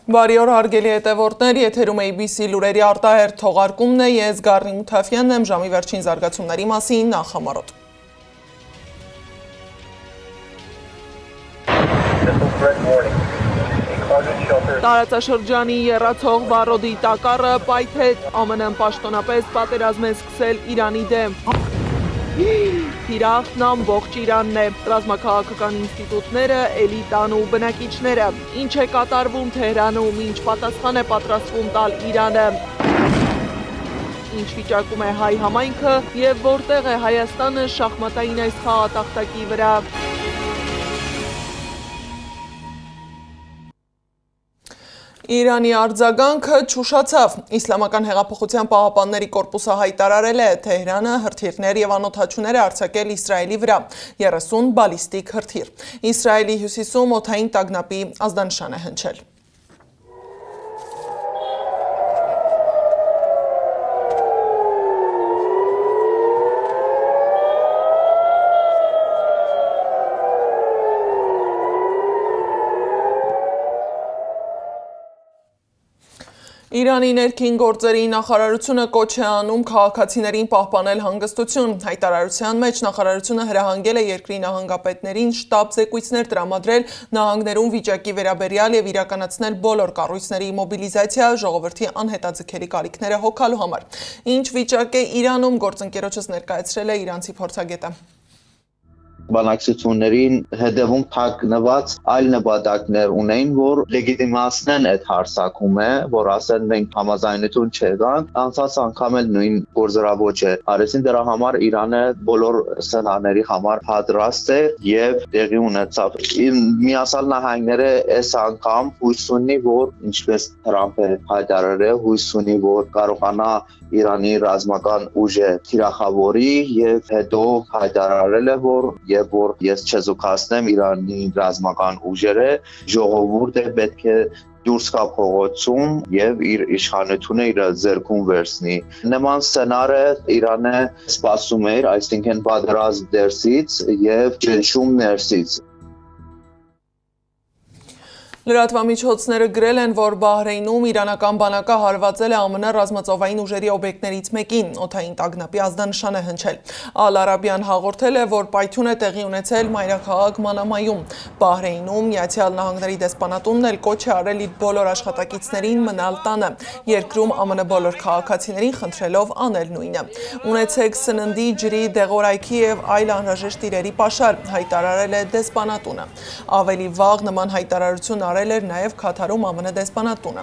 Բարի օր հարգելի հետևորդներ, եթերում ABC լուրերի արտահերթ թողարկումն է, ես Գառնի Մութաֆյանն եմ, ժամի վերջին զարգացումների մասին նախամարոտ։ Տարածաշրջանի եռացող վառոդի տակառը պայթեց, ԱՄՆ-ն պաշտոնապես պատերազմ է սկսել Իրանի դեմ։ Թիրախն ամբողջ Իրանն է, ռազմաքաղաքական ինստիտուտները, էլիտան ու բնակիչները։ Ինչ է կատարվում Թեհրանում, ինչ պատասխան է պատրաստվում տալ Իրանը։ Ինչ վիճակում է հայ համայնքը և որտեղ է Հայաստանը շախմատային այս խաղատախտակի վրա։ Իրանի արձագանքը չուշացավ։ Իսլամական հեղափոխության պահապանների կորպուսը հայտարարել է Թեհրանը հրթիռներ և անօդաչուներ է արձակել Իսրայելի վրա, 30 բալիստիկ հրթիռ։ Իսրայելի հյուսիսում օդային տագնապի ազդանշան է հնչել։ Իրանի ներքին գործերի նախարարությունը կոչ է անում քաղաքացիներին պահպանել հանգստություն։ Հայտարարության մեջ նախարարությունը հրահանգել է երկրի նահանգապետներին շտաբ զեկույցներ տրամադրել նահանգներում վիճակի վերաբերյալ և իրականացնել բոլոր կառույցների մոբիլիզացիա ժողովրդի անհետաձգելի կարիքները հոգալու համար։ Ինչ վիճակ է Իրանում, գործընկերոջս ներկայացրել է իրանցի փորձագետը։ Բանակցություններին հետևում թաքնված այլ նպատակներ ունեն, որ լեգիտիմացնեն այդ հարձակումը, որ ասեն մենք համաձայնություն չեղանք, անցած անգամ էլ նույն գործառույթը արեցին, դրա համար Իրանը բոլոր սցենարների համար պատրաստ է եւ տեղի ունեցավ։ Միացյալ Նահանգները այս անգամ հույս ունի, որ ինչպես Թրամփը հայտարարել, հույս ունի, որ կարողանա Իրանի ռազմական ուժը թիրախավորի եւ հետո հայտարարել է, որ ես չեզոքացնեմ Իրանի ռազմական ուժերը, ժողովուրդը պետք է դուրս գա փողոցում եւ իր իշխանությունը իր ձեռքում վերցնի։ Նման սցենարը Իրանը սպասում էր, այսինքն պատերազմ դերսից եւ ճնշում ներսից։ Լրատվամիջոցները գրել են, որ Բահրեյնում իրանական բանակը հարվածել է ԱՄՆ ռազմածովային ուժերի օբյեկտներից մեկին, օդային տագնապի ազդանշան է հնչել։ Ալ Արաբիան հաղորդել է, որ պայթյուն է տեղի ունեցել մայրաքաղաք Մանամայում։ Բահրեյնում Միացյալ Նահանգների դեսպանատունն էլ կոչ է արել իր բոլոր աշխատակիցներին մնալ տանը, երկրում ԱՄՆ բոլոր քաղաքացիներին խնդրելով անել նույնը։ Ունեցեք սննդի, ջրի, դեղորայքի և այլ անհրաժեշտ իրերի պաշար, հայտարարել է դեսպանատունը։ Ավելի վաղ նման հայտարարություն արել էր նաև Քաթարում ԱՄՆ դեսպանատունը։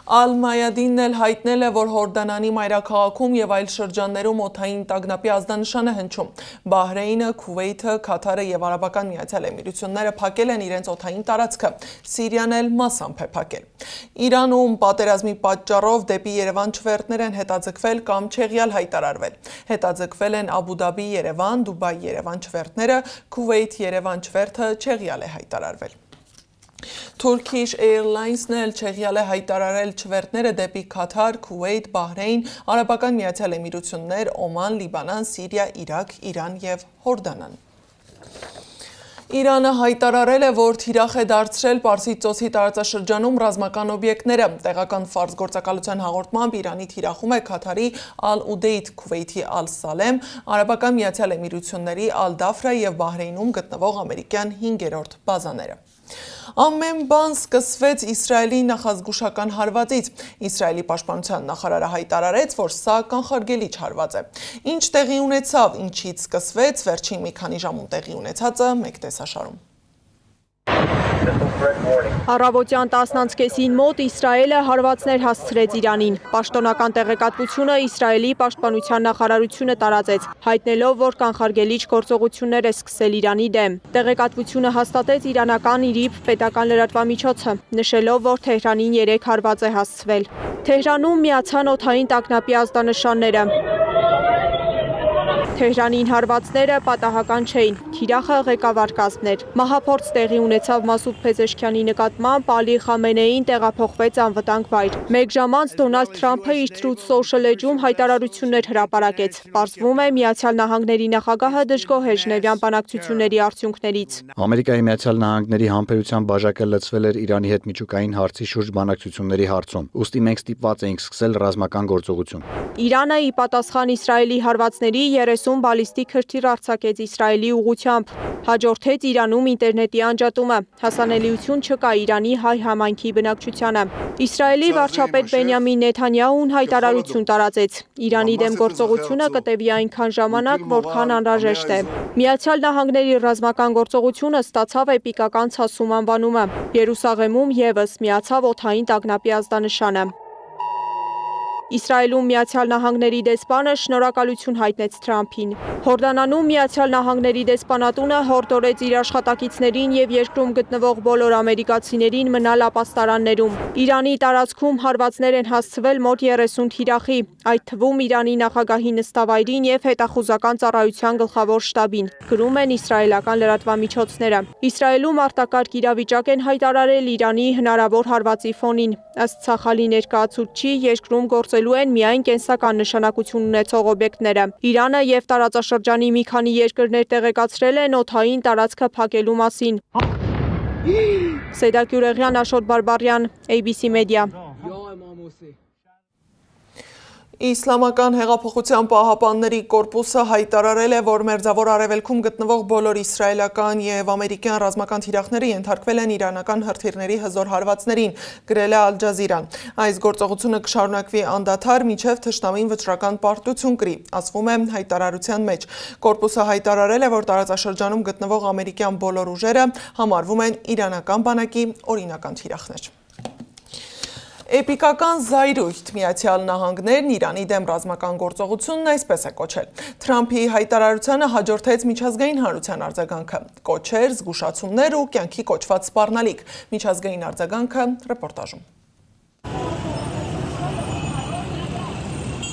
Ալ-Մայադինն էլ հայտնել է, որ Հորդանանի մայրաքաղաքում և այլ շրջաններում օդային տագնապի ազդանշան է հնչում։ Բահրեյնը, Քուվեյթը, Քաթարը և Արաբական Միացյալ Էմիրությունները փակել են իրենց օդային տարածքը, Սիրիան էլ մասամբ է փակել։ Իրանում պատերազմի պատճառով դեպի Երևան չվերթներ են հետաձգվել կամ չեղյալ հայտարարվել։ Հետաձգվել են Աբու Դաբի Երևան, Դուբայ Երևան չվերթները, Քուվեյթ Երևան չվերթը չեղյալ է հայտարարվել։ Turkish Airlines-ն էլ չեղյալ է հայտարարել չվերթները դեպի Քաթար, Քուվեյթ, Բահրեյն, Արաբական Միացյալ Էմիրություններ, Օման, Լիբանան, Սիրիա, Իրաք, Իրան և Հորդանան։ Իրանը հայտարարել է, որ թիրախ է դարձրել Պարսից ծոցի տարածաշրջանում ռազմական օբյեկտները։ Տեղական ֆարս գործակալության հաղորդմամբ Իրանի թիրախում է Քաթարի Ալ-Ուդեյդ, Քուվեյթի Ալ-Սալեմ, Արաբական Միացյալ Էմիրությունների Ալ-Դաֆրա և Բահրեյնում գտնվող ամերիկյան 5-րդ բազաները։ Ամեն բան սկսվեց Իսրայելի նախազգուշական հարվածից։ Իսրայելի պաշտպանության նախարարը հայտարարեց, որ սա կանխարգելիչ հարված է։ Ինչ տեղի ունեցավ, ինչից սկսվեց, վերջին մի քանի ժամում տեղի ունեցածը մեկ տեսաշարում։ Առավոտյան 10:30-ին մոտ Իսրայելը հարվածներ հասցրեց Իրանին։ Պաշտոնական տեղեկատվությունը Իսրայելի պաշտպանության նախարարությունը տարածեց, հայտնելով, որ կանխարգելիչ գործողություններ է սկսել Իրանի դեմ։ Տեղեկատվությունը հաստատեց իրանական ԻՐԻԲ պետական լրատվամիջոցը, նշելով, որ Թեհրանին 3 հարված է հասցվել։ Թեհրանում միացան օդային տագնապի ազդանշանները։ Թեհրանին հարվածները պատահական չէին, թիրախը ղեկավար կազմներ։ Մահափորձ տեղի ունեցավ Մասուդ Փեզեշքյանի նկատմամբ, Ալի Խամենեին տեղափոխվեց անվտանգ վայր։ Մեկ ժամ անց Դոնալդ Թրամփը իր Truth Social էջում հայտարարություններ հրապարակեց։ Պարզվում է, Միացյալ Նահանգների նախագահը դժգոհ է Ժնևյան բանակցությունների արդյունքներից։ Ամերիկայի Միացյալ Նահանգների համբերության բաժակը լցվել էր Իրանի հետ միջուկային հարցի շուրջ բանակցությունների հարցում։ Ուստի մենք ստիպված էինք սկսել ռազմական գործողություն։ Իրանը ի պատասխան Իսրայելի հարվածների 30 բալիստիկ հրթիռ արձակեց Իսրայելի ուղղությամբ։ Հաջորդեց Իրանում ինտերնետի անջատումը։ Հասանելիություն չկա Իրանի հայ համայնքի բնակչությանը։ Իսրայելի վարչապետ Բենյամին Նեթանյահուն հայտարարություն տարածեց։ Իրանի դեմ գործողությունը կտևի այնքան ժամանակ, որքան անհրաժեշտ է։ Միացյալ Նահանգների ռազմական գործողությունը ստացավ էպիկական ցասում անվանումը։ Երուսաղեմում ևս միացավ օդային տագնապի ազդանշանը։ Իսրայելում Միացյալ Նահանգների դեսպանը շնորհակալություն հայտնեց Թրամփին։ Հորդանանում Միացյալ Նահանգների դեսպանատունը հորդորեց իր աշխատակիցներին եւ երկրում գտնվող բոլոր ամերիկացիներին մնալ ապաստարաններում։ Իրանի տարածքում հարվածներ են հասցվել մոտ 30 թիրախի, այդ թվում Իրանի նախագահի նստավայրին եւ հետախուզական ծառայության գլխավոր շտաբին, գրում են իսրայելական լրատվամիջոցները։ Իսրայելում արտակարգ իրավիճակ են հայտարարել Իրանի հնարավոր հարվածի ֆոնին։ Ըստ Ցախալի ներկայացուցչի երկրում գործելու են միայն կենսական նշանակություն ունեցող օբյեկտները։ Իրանը եւ տարածաշրջանի մի քանի երկրներ տեղեկացրել են օդային տարածքը փակելու մասին։ Սեդա Գյուրեղյան, Աշոտ Բարբարյան, ABC Media։ Իսլամական հեղափոխության պահապանների կորպուսը հայտարարել է, որ Մերձավոր Արևելքում գտնվող բոլոր իսրայելական եւ ամերիկյան ռազմական թիրախները ենթարկվել են իրանական հրթիռների հզոր հարվածներին, գրել է Ալ Ջազիրան։ Այս գործողությունը կշարունակվի անդադար, մինչև թշնամին վճռական պարտություն կրի, ասվում է հայտարարության մեջ։ Կորպուսը հայտարարել է, որ տարածաշրջանում գտնվող ամերիկյան բոլոր ուժերը համարվում են իրանական բանակի օրինական թիրախներ։ Էպիկական զայրույթ Միացյալ Նահանգներն Իրանի դեմ ռազմական գործողությունն այսպես է կոչել։ Թրամփի հայտարարությանը հաջորդեց միջազգային հանրության արձագանքը, կոչեր, զգուշացումներ ու կյանքի կոչված սպառնալիք։ Միջազգային արձագանքը ռեպորտաժում։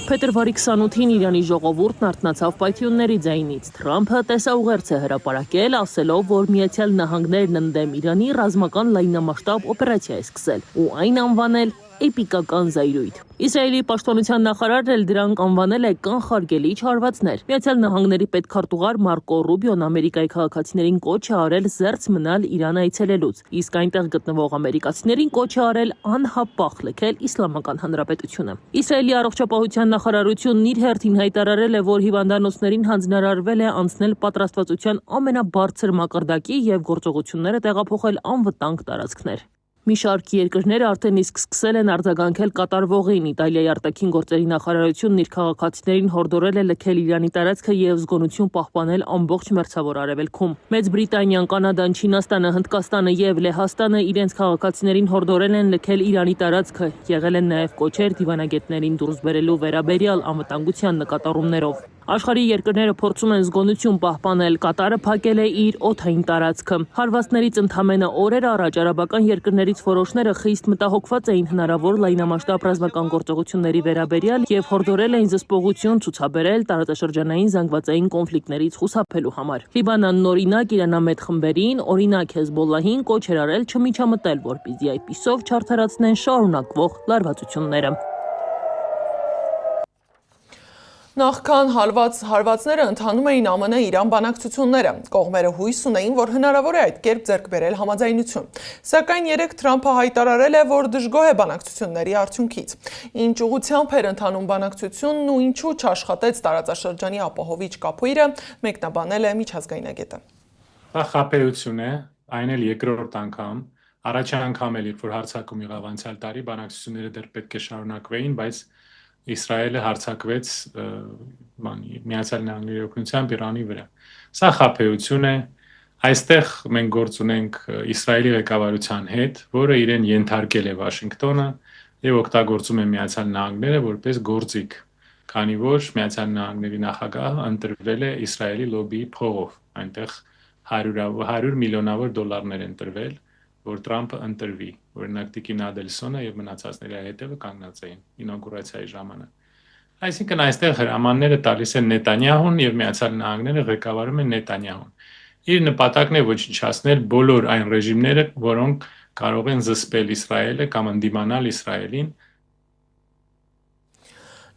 Փետրվարի 28-ին Իրանի ժողովուրդն արթնացավ պայթյունների ձայնից։ Թրամփը տեսաուղերձ է հրապարակել, ասելով, որ Միացյալ Նահանգներն ընդդեմ Իրանի ռազմական լայնամասշտաբ օպերացիա է սկսել ու այն անվանել էպիկական զայրույթ։ Իսրայելի պաշտպանության նախարարն էլ դրանք անվանել է կանխարգելիչ հարվածներ։ Միացյալ Նահանգների պետքարտուղար Մարկո Ռուբիոն Ամերիկայի քաղաքացիներին կոչ է արել զերծ մնալ Իրան այցելելուց, իսկ այնտեղ գտնվող ամերիկացիներին կոչ է արել անհապաղ լքել Իսլամական Հանրապետությունը։ Իսրայելի առողջապահության նախարարությունն իր հերթին հայտարարել է, որ հիվանդանոցներին հանձնարարվել է անցնել պատրաստվածության ամենաբարձր մակարդակի եւ գործողությունները տեղափոխել անվտանգ տարածքներ։ Մի շարք երկրներ արդեն իսկ սկսել են արձագանքել կատարվողին։ Իտալիայի արտաքին գործերի նախարարությունն իր քաղաքացիներին հորդորել է լքել Իրանի տարածքը եւ զգոնություն պահպանել ամբողջ Մերձավոր Արևելքում։ Մեծ Բրիտանիան, Կանադան, Չինաստանը, Հնդկաստանը եւ Լեհաստանը իրենց քաղաքացիներին հորդորել են լքել Իրանի տարածքը։ Եղել են նաեւ կոչեր դիվանագետներին դուրս բերելու վերաբերյալ անվտանգության նկատառումներով։ Աշխարհի երկրները փորձում են զգոնություն պահպանել, Կատարը փակել է իր օդային տարածքը։ Հարվածներից ընդամենը օրեր առաջ արաբական երկրներից որոշները խիստ մտահոգված էին հնարավոր լայնամասշտաբ ռազմական գործողությունների վերաբերյալ եւ հորդորել էին զսպողություն ցուցաբերել տարածաշրջանային զանգվածային կոնֆլիկտներից խուսափելու համար։ Լիբանանն օրինակ իրանամետ խմբերին, օրինակ Հեզբոլլահին կոչ էր արել չմիջամտել, որպեսզի այդպիսով չարդարացնեն շարունակվող լարվածությունները։ Նախքան հարվածները ընթանում էին ԱՄՆ-Իրան բանակցությունները, կողմերը հույս ունեին, որ հնարավոր է այդ կերպ ձեռք բերել համաձայնություն։ Սակայն երեկ Թրամփը հայտարարել է, որ դժգոհ է բանակցությունների արդյունքից։ Ինչ ուղղությամբ էր ընթանում բանակցությունն ու ինչու չաշխատեց տարածաշրջանի ապահովիչ կապույրը, մեկնաբանել է միջազգայնագետը։ Դա խաբեություն է, այն էլ երկրորդ անգամ, առաջ անգամ էլ, երբ որ հարձակում եղավ անցյալ տարի, բանակցությունները դեռ պետք է շարունակվեին, բայց Իսրայելը հարձակվեց Միացյալ Նահանգների օգնությամբ Իրանի վրա։ Սա խաբեություն է, այստեղ մենք գործ ունենք Իսրայելի ղեկավարության հետ, որը իրեն ենթարկել է Վաշինգտոնը եւ օգտագործում է Միացյալ Նահանգները որպես գործիք, քանի որ Միացյալ Նահանգների նախագահը ընտրվել է Իսրայելի լոբիի փողով, այնտեղ 100 միլիոնավոր դոլարներ են տրվել, որ Թրամփը ընտրվի, օրինակ Տիկին Ադելսոնը եւ մնացածների հետևը կանգնած էին ինոգուրացիայի ժամանակ։ Այսինքն այստեղ հրամանները տալիս են Նետանյահուն եւ Միացյալ Նահանգները ղեկավարում են Նետանյահուն։ Իր նպատակն է ոչնչացնել բոլոր այն ռեժիմները, որոնք կարող են զսպել Իսրայելը կամ ընդդիմանալ Իսրայելին։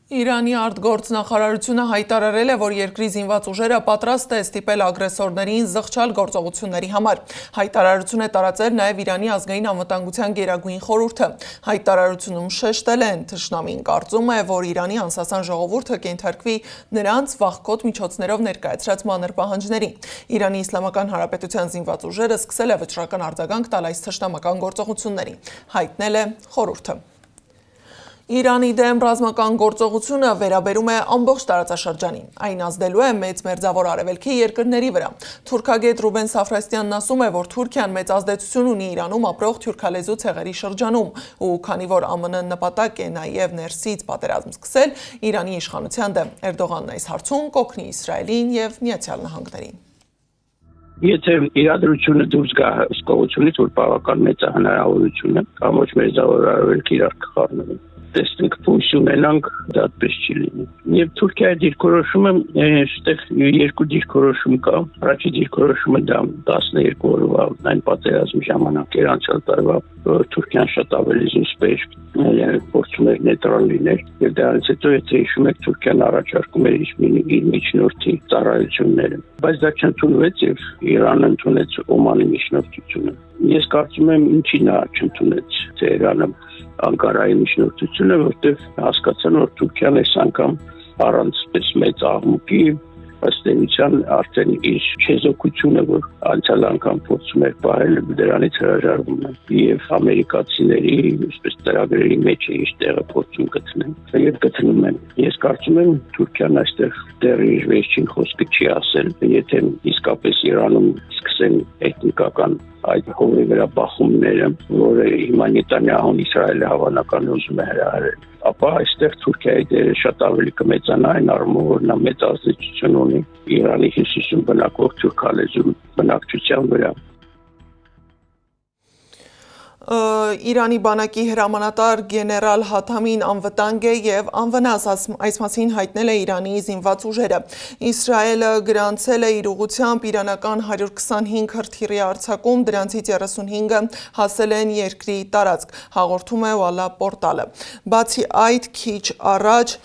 Իրանի արտգործնախարարությունը հայտարարել է, որ երկրի զինված ուժերը պատրաստ է ստիպել ագրեսորներին զղջալ գործողությունների համար։ Հայտարարություն է տարածել նաև Իրանի ազգային անվտանգության գերագույն խորհուրդը։ Հայտարարությունում շեշտել են, թշնամին կարծում է, որ Իրանի անսասան ժողովուրդը կենթարկվի նրանց վաղկոտ միջոցներով ներկայացրած մանր պահանջներին։ Իրանի Իսլամական Հանրապետության զինված ուժերը սկսել է վճռական արձագանք տալ այս թշնամական գործողություններին, հայտնել է խորհուրդը։ Իրանի դեմ ռազմական գործողությունը վերաբերում է ամբողջ տարածաշրջանին։ Այն ազդելու է մեծ մերձավոր արևելքի երկրների վրա։ Թուրքագետ Ռուբեն Սաֆրաստյանն ասում է, որ Թուրքիան մեծ ազդեցություն ունի Իրանում ապրող թուրքալեզու ցեղերի շրջանում, ու քանի որ ԱՄՆ նպատակ է նաև ներսից պատերազմ սկսել Իրանի իշխանության դեմ, Էրդողանն այս հարցում կօգնի Իսրայելին եւ Միացյալ Նահանգներին։ Եթե իրադրությունը դուրս գա հսկողությունից, որ բավական մեծ է հնարավորությունը կամ ոչ մերձավոր արևելքի իրար կխառնելու, տեսնենք փույս ունենանք, դա այդպես չի լինի։ Եվ Թուրքիայի դիրքորոշումը, այստեղ երկու դիրքորոշում կա։ Առաջի դիրքորոշումը դա 12 օրվա այն պատերազմի ժամանակ էր անցյալ տարվա, որ Թուրքիան շատ ավելի զուսպ էր, փորձում էր նեյտրալ լինել, եւ դրանից հետո եթե հիշում եք, Թուրքիան առաջարկում էր իր միջնորդի ծառայությունները, բայց դա չընդունվեց եւ Իրանը ընդունեց Օմանի միջնորդությունը։ Ես կարծում եմ, ինչի նա չընդունեց Թեհրանը Անկարայի միջնորդությունը, որտեղ հասկացան, որ Թուրքիան այս անգամ առանց մեծ աղմուկի ըստ էության արդեն իր չեզոքությունը, որ անցյալ անգամ փորձում էր պահել, դրանից հրաժարվում է եւ ամերիկացիների այսպես ծրագրերի մեջ է իր տեղը փորձում գտնել եւ գտնում են։ Ես կարծում եմ Թուրքիան այստեղ դեռ իր վերջին խոսքը չի ասել, եթե իսկապես Իրանում սկսեն էթնիկական այդ հողի վրա բախումները, որը հիմա Նետանյահուն Իսրայելը հավանական ուզում է հրահրել, ապա այստեղ Թուրքիայի դերը շատ ավելի կմեծանա այն առումով, որ նա մեծ ազդեցություն ունի Իրանի հյուսիսում բնակվող թուրքալեզու բնակչության վրա։ Իրանի բանակի հրամանատար գեներալ Հաթամին անվտանգ է եւ անվնաս, այս մասին հայտնել է Իրանի զինված ուժերը։ Իսրայելը գրանցել է իր ուղղությամբ իրանական 125 հրթիռի արձակում, դրանցից 35-ը հասել են երկրի տարածք, հաղորդում է Walla պորտալը։ Բացի այդ, քիչ առաջ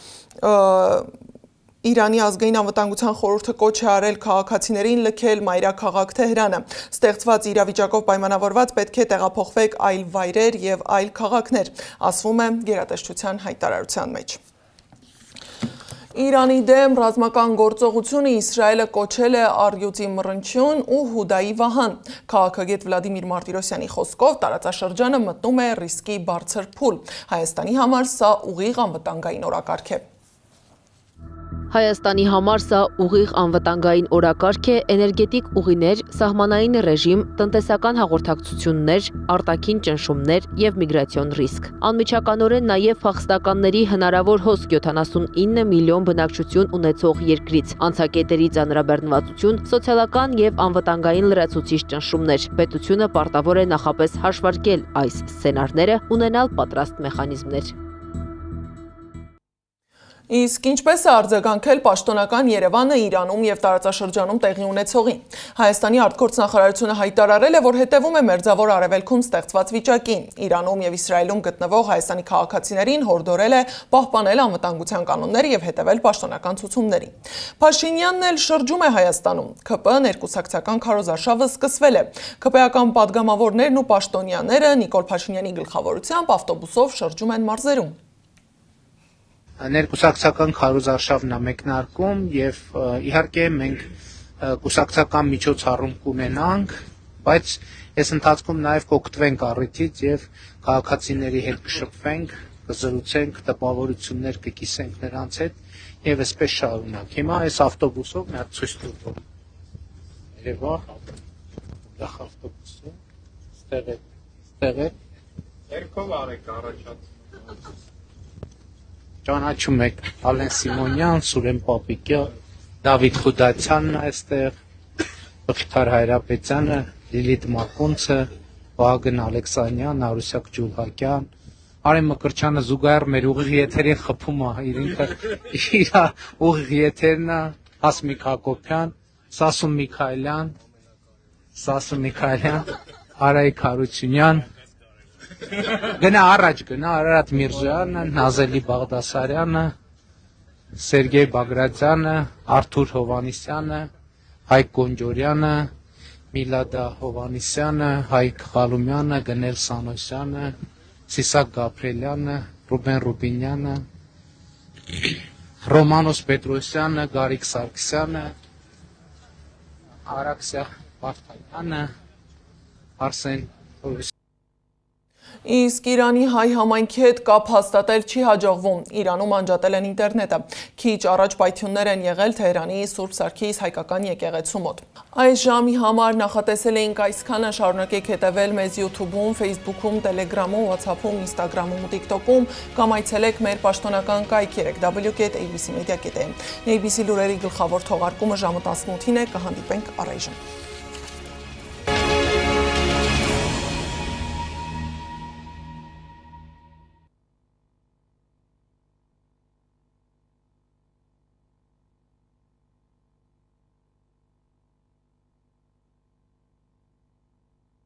Իրանի ազգային անվտանգության խորհուրդը կոչ է արել քաղաքացիներին լքել մայրաքաղաք Թեհրանը։ Ստեղծված իրավիճակով պայմանավորված պետք է տեղափոխվեք այլ վայրեր եւ այլ քաղաքներ, ասվում է գերատեսչության հայտարարության մեջ։ Իրանի դեմ ռազմական գործողությունը Իսրայելը կոչել է առյուծի մռնչյուն ու հուդայի վահան։ Քաղաքագետ Վլադիմիր Մարտիրոսյանի խոսքով տարածաշրջանը մտնում է ռիսկի բարձր փուլ։ Հայաստանի համար սա ուղիղ անվտանգային օրակարգ է։ Հայաստանի համար սա ուղիղ անվտանգային օրակարգ է, էներգետիկ ուղիներ, սահմանային ռեժիմ, տնտեսական հաղորդակցություններ, արտաքին ճնշումներ եւ միգրացիոն ռիսկ։ Անմիջականորեն նաեւ փախստականների հնարավոր հոսք 79 միլիոն բնակչություն ունեցող երկրից, անցակետերի ծանրաբեռնվածություն, սոցիալական եւ անվտանգային լրացուցիչ ճնշումներ։ Պետությունը պարտավոր է նախապես հաշվարկել այս սցենարները, ունենալ պատրաստ մեխանիզմներ։ Իսկ ինչպես է արձագանքել պաշտոնական Երևանը Իրանում եւ տարածաշրջանում տեղի ունեցողին։ Հայաստանի արտգործնախարարությունը հայտարարել է, որ հետևում է մերձավոր արևելքում ստեղծված վիճակին։ Իրանում եւ Իսրայելում գտնվող Հայաստանի քաղաքացիներին հորդորել է պահպանել անվտանգության կանոնները եւ հետևել պաշտոնական ցուցումներին։ Փաշինյանն էլ շրջում է Հայաստանում։ ՔՊ ներկուսակցական քարոզարշավը սկսվել է։ ՔՊ-ական падգամավորներն ու պաշտոնյաները Նիկոլ Փաշինյանի գլխավորությամբ ավտոբուսով շրջում են մարզերում։ Ներկուսակցական քարոզարշավն է մեկնարկում եւ իհարկե մենք կուսակցական միջոցառում կունենանք, բայց այս ընթացքում նաեւ կօգտվենք առիթից եւ քաղաքացիների հետ կշփվենք, կզրուցենք, տպավորություններ կկիսենք նրանց հետ եւ այսպես շարունակ։ Հիմա այս ավտոբուսով մի հատ ցույց տվող։ Երևա դախ ավտոբուսը, ստեղ է։ Երկով արեք առաջած։ Ճանաչում եք Ալեն Սիմոնյան, Սուրեն Պապիկյան, Դավիթ Խուդացյանն այստեղ, Բխիթար Հայրապետյանը, Լիլիթ Մակունցը, Վահագն Ալեքսանյան, Արուսյակ Ջուլհակյան, Արեն Մկրտչյանը զուգահեռ մեր ուղիղ եթերին խփում է, ինքը իր ուղիղ եթերն է, Հասմիկ Հակոբյան, Սասուն Միքայելյան, Արայիկ Հարությունյան, գնա առաջ գնա Արարատ Միրզոյանը, Նազելի Բաղդասարյանը, Սերգեյ Բագրատյանը, Արթուր Հովանիսյանը, Հայկ Գոնջորյանը, Միլադա Հովանիսյանը, Հայկ Խալումյանը, Գնել Սանոսյանը, Սիսակ Գաբրելյանը, Ռուբեն Ռուբինյանը, Ռոմանոս Պետրոսյանը, Գարիկ Սարգսյանը, Արաքսիա Վարդանյանը, Արսեն Իսկ Իրանի հայ համայնքի հետ կապ հաստատել չի հաջողվում։ Իրանում անջատել են ինտերնետը։ Քիչ առաջ պայթյուններ են եղել Թեհրանի Սուրբ Սարգիս հայկական եկեղեցու մոտ։ Այս ժամի համար նախատեսել էինք այսքանը, շարունակեք հետևել մեզ YouTube-ում, Facebook-ում, Telegram-ում, WhatsApp-ում, Instagram-ում ու TikTok-ում կամ այցելեք մեր պաշտոնական կայք www.abcmedia.am։ ABC լուրերի գլխավոր թողարկումը ժամը 18-ին է, կհանդիպենք առայժմ։